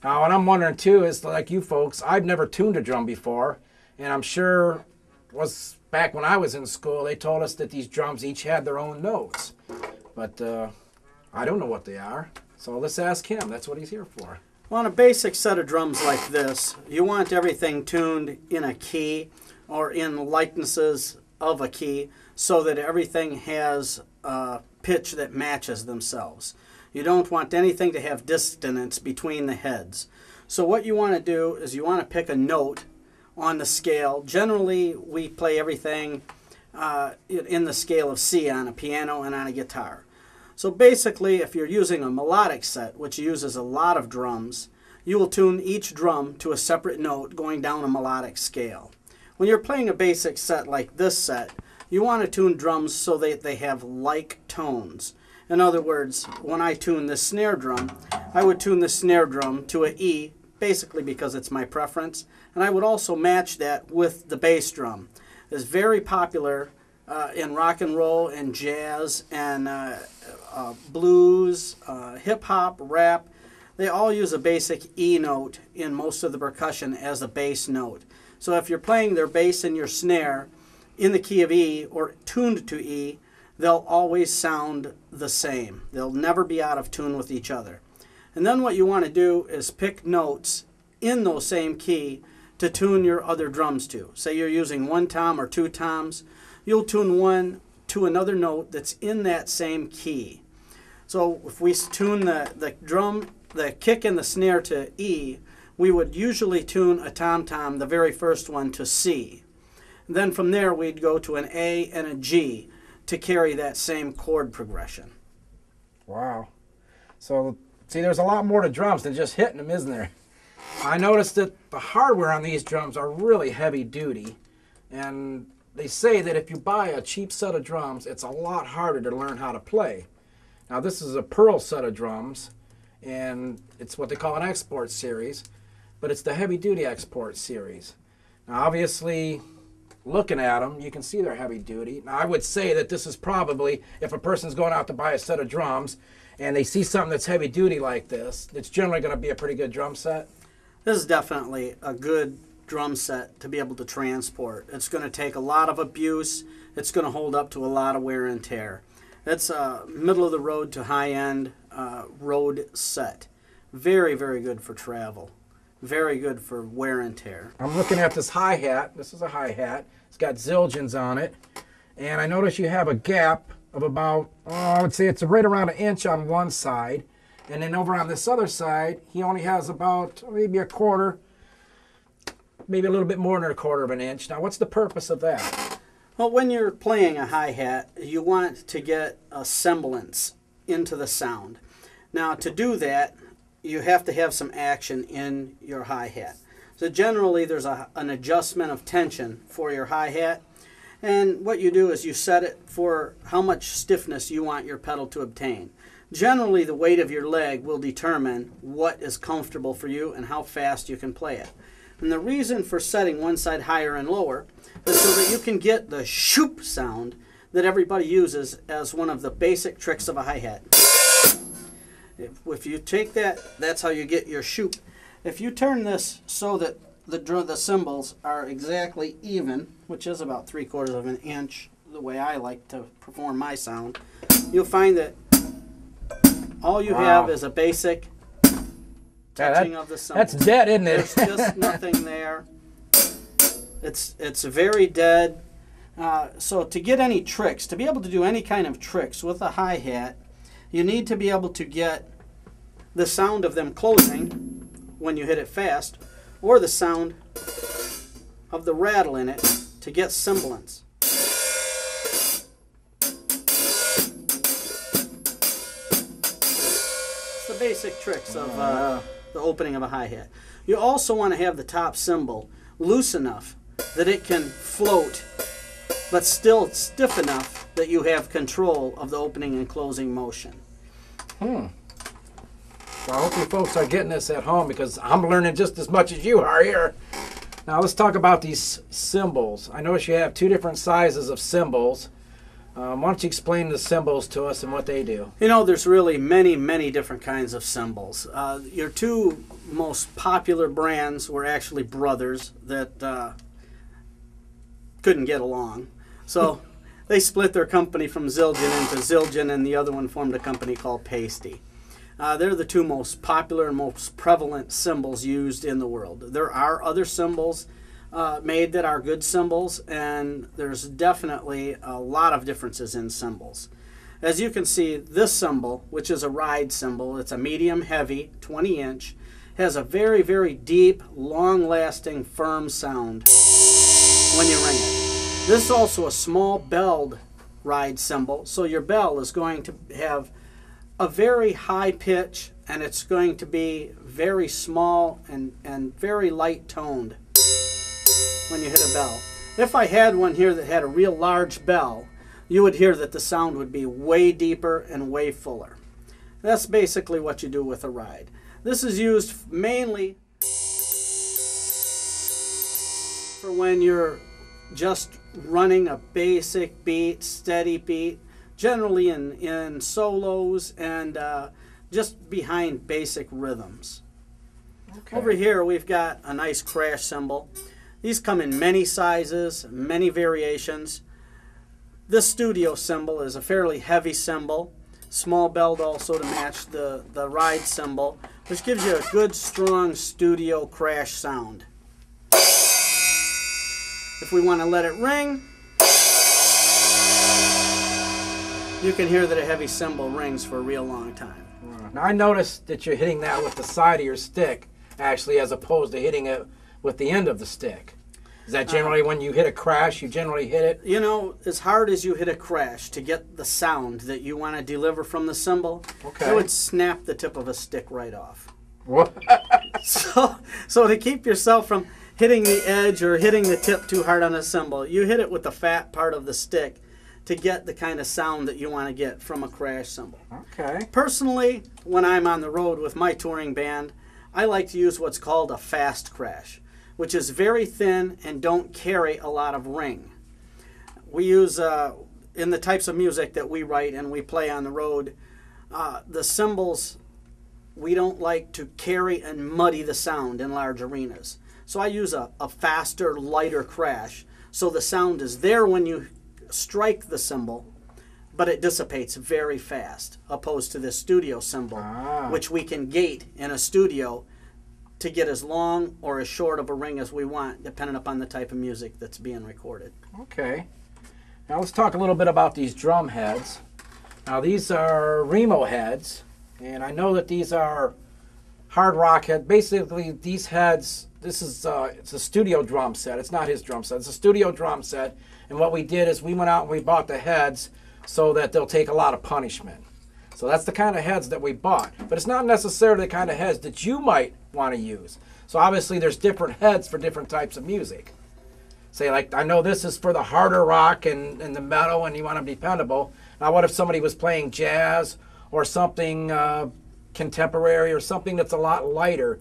Now, what I'm wondering too is, like you folks, I've never tuned a drum before, and I'm sure was back when I was in school, they told us that these drums each had their own notes. But I don't know what they are, so let's ask him. That's what he's here for. Well, on a basic set of drums like this, you want everything tuned in a key or in likenesses of a key so that everything has a pitch that matches themselves. You don't want anything to have dissonance between the heads. So what you want to do is you want to pick a note on the scale. Generally, we play everything in the scale of C on a piano and on a guitar. So basically, if you're using a melodic set, which uses a lot of drums, you will tune each drum to a separate note going down a melodic scale. When you're playing a basic set like this set, you want to tune drums so that they have like tones. In other words, when I tune this snare drum, I would tune the snare drum to an E, basically because it's my preference, and I would also match that with the bass drum. It's very popular in rock and roll and jazz and blues, hip-hop, rap. They all use a basic E note in most of the percussion as a bass note. So if you're playing their bass and your snare in the key of E or tuned to E, they'll always sound the same. They'll never be out of tune with each other. And then what you want to do is pick notes in those same key to tune your other drums to. Say you're using one tom or two toms, you'll tune one to another note that's in that same key. So if we tune the drum, the kick and the snare to E, we would usually tune a tom-tom, the very first one, to C. And then from there we'd go to an A and a G to carry that same chord progression. Wow. So, see, there's a lot more to drums than just hitting them, isn't there? I noticed that the hardware on these drums are really heavy duty, and they say that if you buy a cheap set of drums, it's a lot harder to learn how to play. Now, this is a Pearl set of drums, and it's what they call an export series, but it's the heavy duty export series. Now, obviously, looking at them, you can see they're heavy duty. Now, I would say that this is probably, if a person's going out to buy a set of drums and they see something that's heavy duty like this, it's generally going to be a pretty good drum set. This is definitely a good drum set to be able to transport. It's going to take a lot of abuse. It's going to hold up to a lot of wear and tear. It's a middle of the road to high end road set. Very, very good for travel. Very good for wear and tear. I'm looking at this hi-hat. This is a hi-hat. It's got zildjians on it. And I notice you have a gap of about, I would say it's right around 1 inch on one side. And then over on this other side, he only has about maybe a quarter, maybe a little bit more than a quarter of an inch. Now, what's the purpose of that? Well, when you're playing a hi-hat, you want to get a semblance into the sound. Now, to do that, you have to have some action in your hi-hat. So generally there's an adjustment of tension for your hi-hat, and what you do is you set it for how much stiffness you want your pedal to obtain. Generally the weight of your leg will determine what is comfortable for you and how fast you can play it. And the reason for setting one side higher and lower is so that you can get the shoop sound that everybody uses as one of the basic tricks of a hi-hat. If you take that, that's how you get your shoop. If you turn this so that the cymbals are exactly even, which is about 3/4 of an inch, the way I like to perform my sound, you'll find that all you have is a basic touching of the cymbals. That's dead, isn't it? There's just nothing there. It's very dead. So to get any tricks, to be able to do any kind of tricks with a hi-hat, you need to be able to get the sound of them closing when you hit it fast, or the sound of the rattle in it to get semblance. It's the basic tricks of the opening of a hi-hat. You also want to have the top cymbal loose enough that it can float, but still stiff enough that you have control of the opening and closing motion. So I hope you folks are getting this at home, because I'm learning just as much as you are here. Now let's talk about these cymbals. I notice you have 2 different sizes of cymbals. Why don't you explain the cymbals to us and what they do? You know, there's really many, many different kinds of cymbals. Your 2 most popular brands were actually brothers that couldn't get along. So they split their company from Zildjian into Zildjian, and the other one formed a company called Pasty. They're the two most popular and most prevalent cymbals used in the world. There are other cymbals made that are good cymbals, and there's definitely a lot of differences in cymbals. As you can see, this cymbal, which is a ride cymbal, it's a medium heavy, 20-inch, has a very, very deep, long-lasting, firm sound when you ring it. This is also a small belled ride cymbal, so your bell is going to have a very high pitch, and it's going to be very small and very light toned when you hit a bell. If I had one here that had a real large bell, you would hear that the sound would be way deeper and way fuller. That's basically what you do with a ride. This is used mainly for when you're just running a basic beat, steady beat, generally in solos and just behind basic rhythms. Okay. Over here we've got a nice crash cymbal. These come in many sizes, many variations. This studio cymbal is a fairly heavy cymbal, small belled also to match the ride cymbal, which gives you a good strong studio crash sound. If we want to let it ring, you can hear that a heavy cymbal rings for a real long time. Now I noticed that you're hitting that with the side of your stick, actually, as opposed to hitting it with the end of the stick. Is that generally when you hit a crash, you generally hit it? You know, as hard as you hit a crash to get the sound that you want to deliver from the cymbal, it would snap the tip of a stick right off. What? So to keep yourself from hitting the edge or hitting the tip too hard on a cymbal, you hit it with the fat part of the stick to get the kind of sound that you want to get from a crash cymbal. Okay. Personally, when I'm on the road with my touring band, I like to use what's called a fast crash, which is very thin and don't carry a lot of ring. We use, in the types of music that we write and we play on the road, the cymbals, we don't like to carry and muddy the sound in large arenas. So I use a faster, lighter crash, so the sound is there when you strike the cymbal, but it dissipates very fast, opposed to this studio cymbal, which we can gate in a studio to get as long or as short of a ring as we want, depending upon the type of music that's being recorded. Okay. Now let's talk a little bit about these drum heads. Now these are Remo heads, and I know that these are hard rock head. Basically, these heads, this is it's a studio drum set. It's not his drum set. It's a studio drum set. And what we did is we went out and we bought the heads so that they'll take a lot of punishment. So that's the kind of heads that we bought. But it's not necessarily the kind of heads that you might want to use. So obviously there's different heads for different types of music. Say, like, I know this is for the harder rock and the metal, and you want them dependable. Now what if somebody was playing jazz or something contemporary or something that's a lot lighter?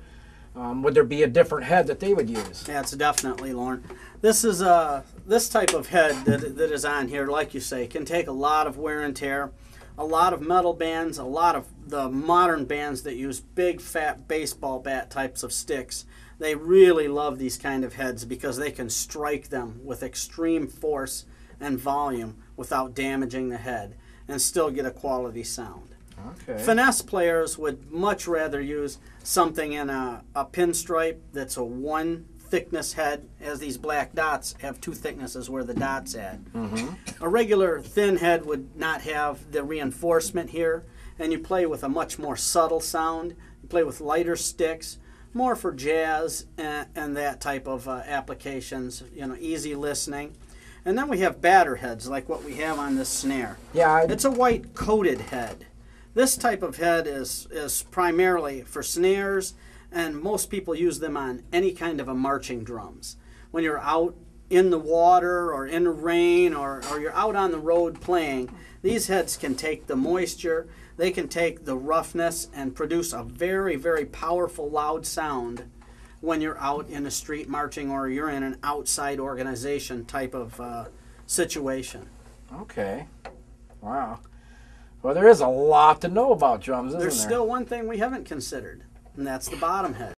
Would there be a different head that they would use? Yeah, it's definitely, Lauren. This is this type of head that is on here, like you say, can take a lot of wear and tear. A lot of metal bands, a lot of the modern bands that use big, fat baseball bat types of sticks, they really love these kind of heads because they can strike them with extreme force and volume without damaging the head and still get a quality sound. Okay. Finesse players would much rather use something in a pinstripe that's a one thickness head, as these black dots have two thicknesses where the dot's at. A regular thin head would not have the reinforcement here, and you play with a much more subtle sound. You play with lighter sticks, more for jazz and that type of applications, you know, easy listening. And then we have batter heads like what we have on this snare. Yeah, It's a white coated head. This type of head is primarily for snares, and most people use them on any kind of a marching drums. When you're out in the water or in the rain or you're out on the road playing, these heads can take the moisture, they can take the roughness and produce a very, very powerful loud sound when you're out in the street marching or you're in an outside organization type of situation. Okay. Wow. Well, there is a lot to know about drums, isn't there? There's still one thing we haven't considered, and that's the bottom head.